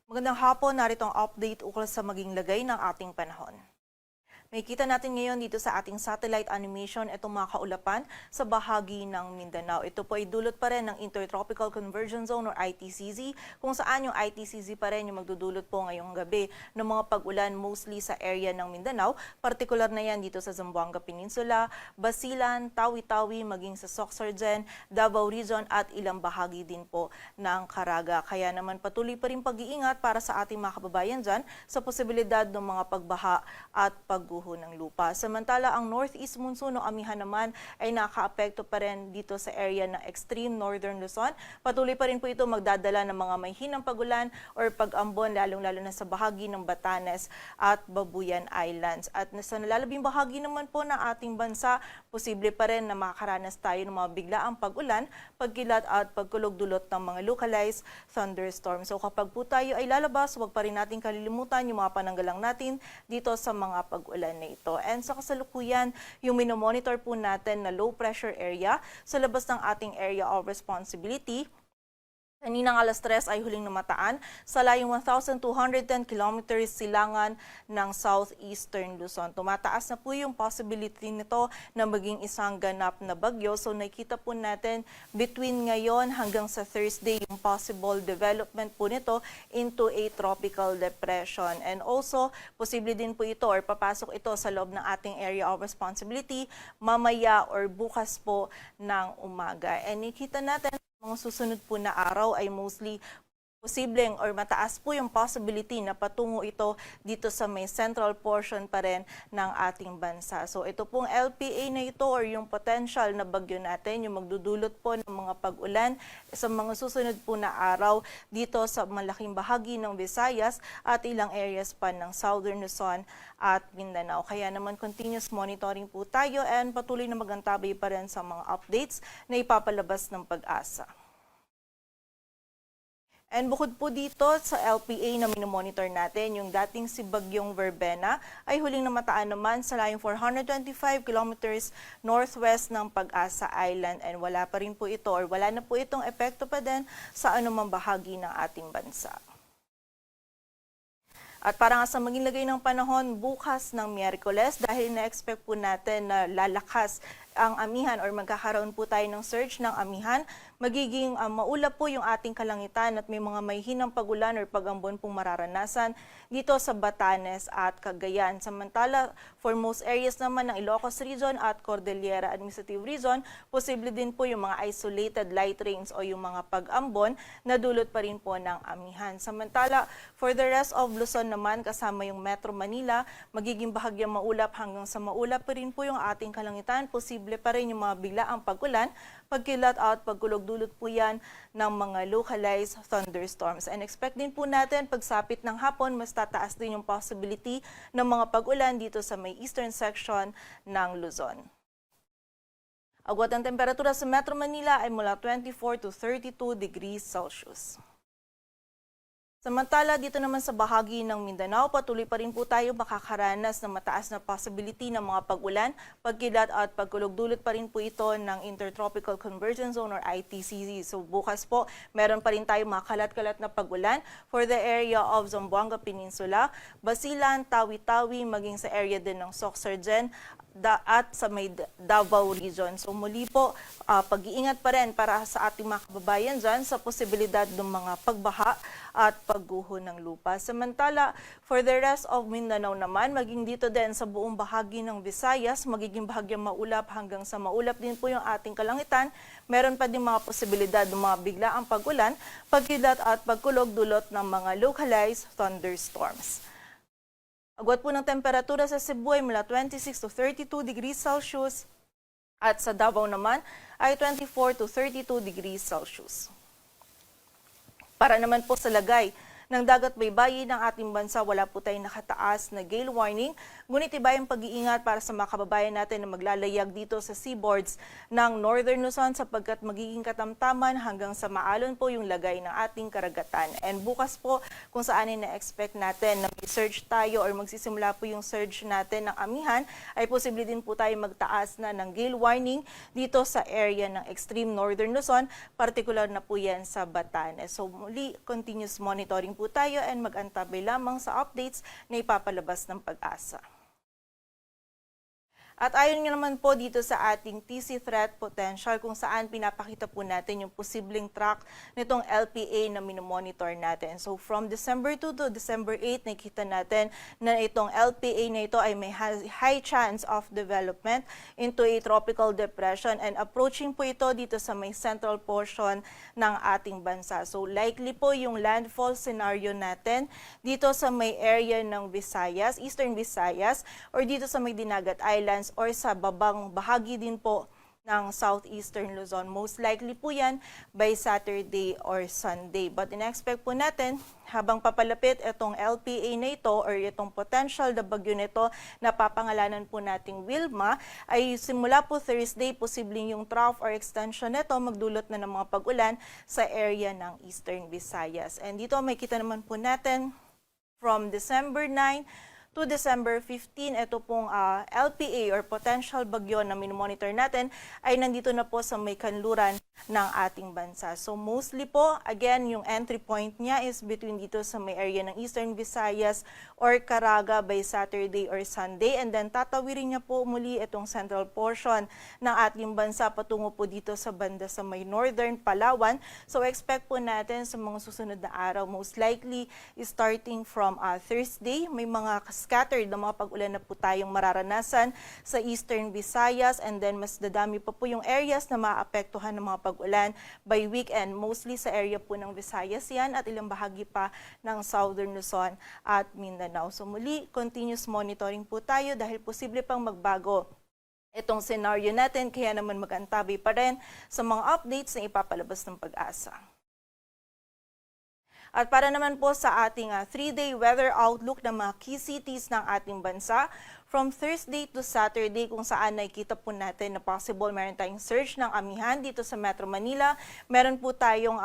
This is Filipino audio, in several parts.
Magandang hapon, narito ang update ukol sa maging lagay ng ating panahon. Makikita natin ngayon dito sa ating satellite animation itong mga kaulapan sa bahagi ng Mindanao. Ito po ay dulot pa rin ng Intertropical Convergence Zone or ITCZ, kung saan yung ITCZ pa rin yung magdudulot po ngayong gabi ng mga pag-ulan mostly sa area ng Mindanao. Partikular na yan dito sa Zamboanga Peninsula, Basilan, Tawi-Tawi, maging sa Sorsogon, Davao Region at ilang bahagi din po ng Caraga. Kaya naman patuloy pa rin pag-iingat para sa ating mga kababayan dyan sa posibilidad ng mga pagbaha at pagguho ng lupa. Samantala, ang northeast monsoon o amihan naman ay nakaapekto pa rin dito sa area ng extreme northern Luzon. Patuloy pa rin po ito magdadala ng mga mahihinang pagulan or pag-ambon, lalong-lalo na sa bahagi ng Batanes at Babuyan Islands. At sa nalalabing bahagi naman po ng ating bansa, posible pa rin na makakaranas tayo ng mga biglaang pag-ulan, pagkilat at pagkulog-dulot ng mga localized thunderstorms. So kapag po tayo ay lalabas, huwag pa rin natin kalilimutan yung mga pananggalang natin dito sa mga pag-ulan na ito. And sa kasalukuyan, yung minomonitor po natin na low pressure area sa labas ng ating area of responsibility. Kaninang alas 3 ay huling namataan sa layong 1,210 kilometers silangan ng southeastern Luzon. Tumataas na po yung possibility nito na maging isang ganap na bagyo. So nakita po natin between ngayon hanggang sa Thursday yung possible development po nito into a tropical depression. And also, posible din po ito or papasok ito sa loob ng ating area of responsibility mamaya or bukas po ng umaga. And nakita natin mga susunod po na araw ay mostly posibleng or mataas po yung possibility na patungo ito dito sa may central portion pa rin ng ating bansa. So ito pong LPA na ito or yung potential na bagyo natin, yung magdudulot po ng mga pag-ulan sa mga susunod po na araw dito sa malaking bahagi ng Visayas at ilang areas pa ng Southern Luzon at Mindanao. Kaya naman continuous monitoring po tayo and patuloy na magantabay pa rin sa mga updates na ipapalabas ng Pag-asa. And bukod po dito sa LPA na minomonitor natin, yung dating si Bagyong Verbena ay huling namataan naman sa layong 425 kilometers northwest ng Pag-asa Island and wala pa rin po ito or wala na po itong epekto pa din sa anumang bahagi ng ating bansa. At para nga sa maging lagay ng panahon bukas ng Miyerkules dahil na-expect po natin na lalakas ang amihan or magkakaroon po tayo ng surge ng amihan, magiging maulap po yung ating kalangitan at may mga mahihinang pagulan or pag-ambon pong mararanasan dito sa Batanes at Cagayan. Samantala, for most areas naman ng Ilocos Region at Cordillera Administrative Region, posible din po yung mga isolated light rains o yung mga pag-ambon na dulot pa rin po ng amihan. Samantala, for the rest of Luzon naman, kasama yung Metro Manila, magiging bahagyang maulap hanggang sa maulap pa rin po yung ating kalangitan. Posible pa rin yung mga biglaang pag-ulan, pagkilat at pagkulog-dulot po yan ng mga localized thunderstorms. And expect din po natin pagsapit ng hapon, mas tataas din yung possibility ng mga pag-ulan dito sa may eastern section ng Luzon. Agwat ang temperatura sa Metro Manila ay mula 24 to 32 degrees Celsius. Samantala, dito naman sa bahagi ng Mindanao, patuloy pa rin po tayo makakaranas ng mataas na possibility ng mga pag-ulan, pagkilat at pagkulog-dulot pa rin po ito ng Intertropical Convergence Zone or ITCZ. So bukas po, meron pa rin tayo mga kalat-kalat na pag-ulan for the area of Zamboanga Peninsula, Basilan, Tawi-Tawi, maging sa area din ng Sorsogon at sa may Davao Region. So muli po, pag-iingat pa rin para sa ating mga kababayan dyan sa posibilidad ng mga pagbaha at pagguho ng lupa. Samantala, for the rest of Mindanao naman, maging dito din sa buong bahagi ng Visayas, magiging bahagyang maulap hanggang sa maulap din po yung ating kalangitan. Meron pa din mga posibilidad ng mga biglaang pag-ulan, pagkilat at pagkulog-dulot ng mga localized thunderstorms. Agwat po ng temperatura sa Cebu ay mula 26 to 32 degrees Celsius at sa Davao naman ay 24 to 32 degrees Celsius. Para naman po sa lagay ng dagat baybayin ng ating bansa, wala po tayong nakataas na gale warning. Ngunit iba yung pag-iingat para sa mga kababayan natin na maglalayag dito sa seaboards ng Northern Luzon sapagkat magiging katamtaman hanggang sa maalon po yung lagay ng ating karagatan. And bukas po kung saan na-expect natin na may surge tayo or magsisimula po yung surge natin ng amihan, ay posible din po tayo magtaas na ng gale warning dito sa area ng extreme Northern Luzon, particular na po yan sa Batanes. So muli, continuous monitoring po tayo and mag-antabay lamang sa updates na ipapalabas ng Pag-asa. At ayon nga naman po dito sa ating TC Threat Potential kung saan pinapakita po natin yung posibleng track nitong LPA na minomonitor natin. So from December 2 to December 8, nakikita natin na itong LPA na ito ay may high chance of development into a tropical depression and approaching po ito dito sa may central portion ng ating bansa. So likely po yung landfall scenario natin dito sa may area ng Visayas, Eastern Visayas, or dito sa may Dinagat Islands or sa babang bahagi din po ng Southeastern Luzon. Most likely po yan by Saturday or Sunday. But in-expect po natin, habang papalapit itong LPA na ito or itong potential na bagyo nito na papangalanan po nating Wilma, ay simula po Thursday, posibleng yung trough or extension nito magdulot na ng mga pag-ulan sa area ng Eastern Visayas. And dito may kita naman po natin from December 9 to December 15, ito pong LPA or potential bagyo na minomonitor natin ay nandito na po sa may kanluran ng ating bansa. So mostly po, again, yung entry point niya is between dito sa may area ng Eastern Visayas or Caraga by Saturday or Sunday, and then tatawirin niya po muli itong central portion ng ating bansa patungo po dito sa banda sa may Northern Palawan. So expect po natin sa mga susunod na araw, most likely starting from Thursday, may mga scattered na mga pag-ulan na po tayong mararanasan sa Eastern Visayas, and then mas dadami pa po yung areas na maapektuhan ng mga pag-ulan by weekend, mostly sa area po ng Visayas yan at ilang bahagi pa ng Southern Luzon at Mindanao. So muli, continuous monitoring po tayo dahil posible pang magbago itong scenario natin, kaya naman mag-antabay pa rin sa mga updates na ipapalabas ng Pag-asa. At para naman po sa ating 3-day weather outlook ng mga key cities ng ating bansa, from Thursday to Saturday kung saan nakikita po natin na possible meron tayong surge ng amihan dito sa Metro Manila. Meron po tayong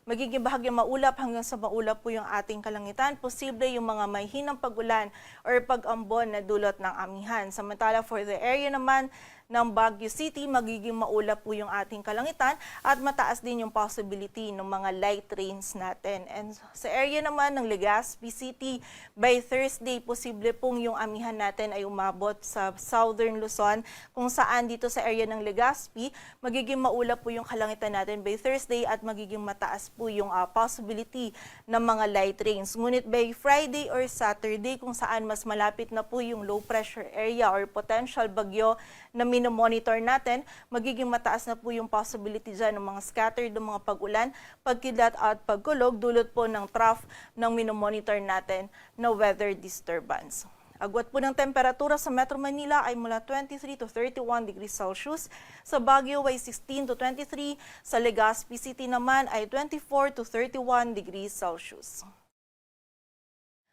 magiging bahagyang maulap hanggang sa maulap po yung ating kalangitan. Posible yung mga may hinang pag-ulan or pag-ambon na dulot ng amihan. Samantala for the area naman ng Baguio City, magiging maulap po yung ating kalangitan at mataas din yung possibility ng mga light rains natin. And sa area naman ng Legazpi City, by Thursday, posible pong yung amihan natin ay umabot sa Southern Luzon, kung saan dito sa area ng Legazpi, magiging maulap po yung kalangitan natin by Thursday at magiging mataas po yung possibility ng mga light rains. Ngunit by Friday or Saturday, kung saan mas malapit na po yung low pressure area or potential bagyo na minomonitor natin, magiging mataas na po yung possibility dyan ng mga scattered ng mga pag-ulan, pagkidlat at pagkulog, dulot po ng trough ng minomonitor natin na weather disturbance. Agwat po ng temperatura sa Metro Manila ay mula 23 to 31 degrees Celsius, sa Baguio ay 16 to 23, sa Legazpi City naman ay 24 to 31 degrees Celsius.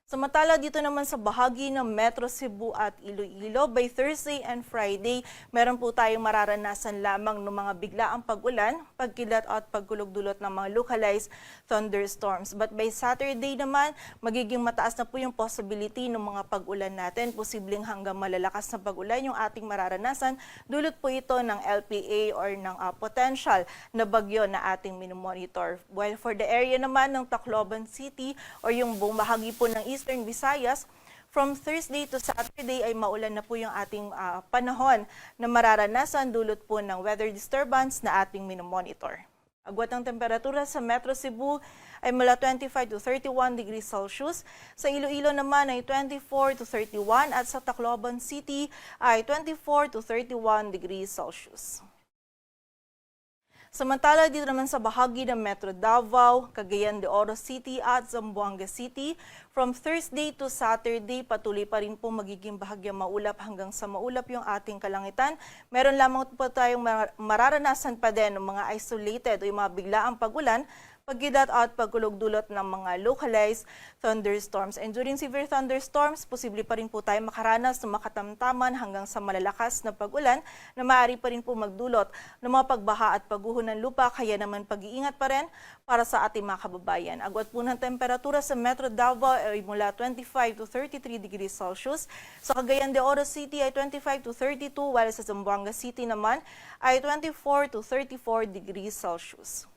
Samantala dito naman sa bahagi ng Metro Cebu at Iloilo, by Thursday and Friday, meron po tayong mararanasan lamang ng mga biglaang pag-ulan, pagkilat at pagkulog-dulot ng mga localized thunderstorms. But by Saturday naman, magiging mataas na po yung possibility ng mga pag-ulan natin. Posibleng hanggang malalakas na pag-ulan yung ating mararanasan. Dulot po ito ng LPA or ng potential na bagyo na ating minomonitor. While for the area naman ng Tacloban City or yung buong bahagi po ng Eastern Visayas, from Thursday to Saturday ay maulan na po yung ating panahon na mararanasan dulot po ng weather disturbance na ating minomonitor. Agwat ng temperatura sa Metro Cebu ay mula 25 to 31 degrees Celsius. Sa Iloilo naman ay 24 to 31 at sa Tacloban City ay 24 to 31 degrees Celsius. Samantala dito naman sa bahagi ng Metro Davao, Cagayan de Oro City at Zamboanga City, from Thursday to Saturday patuloy pa rin po magiging bahagyang maulap hanggang sa maulap yung ating kalangitan. Meron lamang po tayong mararanasan pa din ng mga isolated o yung mga biglaang pag-ulan, pagkilat at pagkulog-dulot ng mga localized thunderstorms. And during severe thunderstorms, posible pa rin po tayo makaranas ng makatamtaman hanggang sa malalakas na pag-ulan na maaari pa rin po magdulot ng mga pagbaha at pagguho ng lupa, kaya naman pag-iingat pa rin para sa ating mga kababayan. Agwat po ng temperatura sa Metro Davao ay mula 25 to 33 degrees Celsius. Sa Cagayan de Oro City ay 25 to 32, while sa Zamboanga City naman ay 24 to 34 degrees Celsius.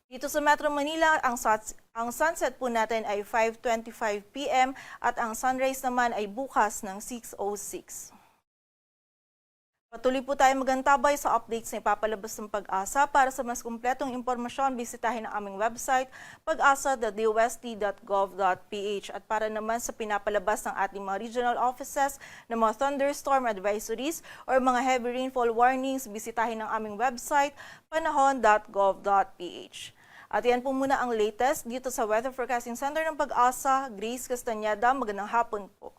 Dito sa Metro Manila, ang sunset po natin ay 5:25 p.m. at ang sunrise naman ay bukas ng 6:06. Patuloy po tayo magantabay sa updates na ipapalabas ng Pag-asa. Para sa mas kumpletong impormasyon, bisitahin ang aming website pag-asa.dost.gov.ph. At para naman sa pinapalabas ng ating mga regional offices ng mga thunderstorm advisories or mga heavy rainfall warnings, bisitahin ang aming website panahon.gov.ph. At yan po muna ang latest dito sa Weather Forecasting Center ng Pag-asa. Grace Castañeda, magandang hapon po.